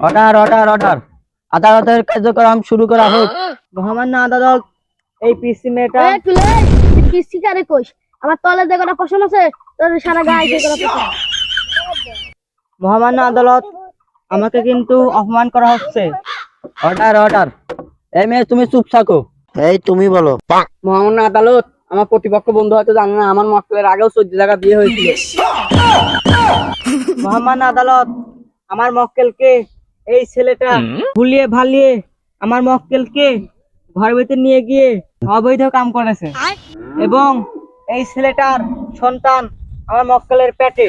Order order order, আদালতের কার্যক্রম শুরু করা হোক। মহামান্য আদালত, এই পিসি মেয়েটা পিসি কারে কইস, আমার তলে যে কটা পছন্দ আছে তোর সারা গায়ে যে কটা পছন্দ। মহামান্য আদালত, আমাকে কিন্তু অপমান করা হচ্ছে। অর্ডার অর্ডার, এই মেয়ে তুমি চুপ থাকো। এই তুমি বলো। মহামান্য আদালত, আমার প্রতিপক্ষ বন্ধু হয়তো জানে না আমার মক্কেলের আগেও 14 জায়গা বিয়ে হয়েছিল। মহামান্য আদালত, আমার মক্কেলকে এই ছেলেটা ভুলিয়ে ভালিয়ে আমার মক্কেলকে ঘর ভিতরে নিয়ে গিয়ে অবৈধ কাম করেছে এবং এই ছেলেটার সন্তান আমার মক্কেলের পেটে।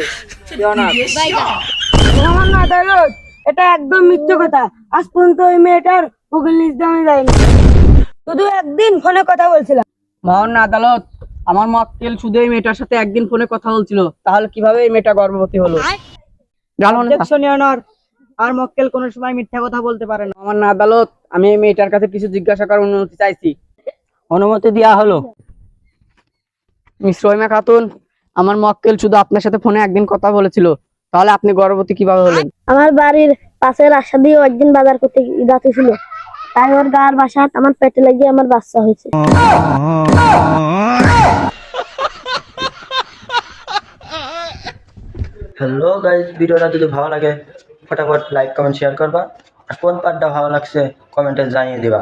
মহামান্য আদালত, এটা একদম মিথ্যে কথা। আজ পর্যন্ত ওই মেয়েটার বুকের নিচ দিয়ে আমি যাইনি, শুধু একদিন ফোনে কথা বলছিলাম। মহামান্য আদালত, আমার মক্কেল শুধু এই মেয়েটার সাথে একদিন ফোনে কথা বলছিল, তাহলে কিভাবে এই মেয়েটা গর্ভবতী হলো? অবজেকশন ইওর অনার, আর মক্কেল কোনো সময় মিথ্যা কথা বলতে পারে না। মহামান্য আদালত, আমি এই মেয়েটার কাছে কিছু জিজ্ঞাসা করার অনুমতি চাইছি। অনুমতি দেওয়া হলো। মিস রহিমা খাতুন, আমার মক্কেল শুধু আপনার সাথে ফোনে একদিন কথা বলেছিল, তাহলে আপনি গর্ভবতী কিভাবে হলেন? আমার বাড়ির পাশের রাস্তা দিয়ে একদিন বাজার করতে যাচ্ছিল, তাই ওর গার বাসাত আমার পেটে লাগিয়ে আমার বাচ্চা হয়েছে। হ্যালো গাইস, ভিডিওটা যদি ভালো লাগে ফটাফট লাইক কমেন্ট শেয়ার করবা, আর কোন পার্টটা ভালো লাগছে কমেন্টে জানিয়ে দিবা।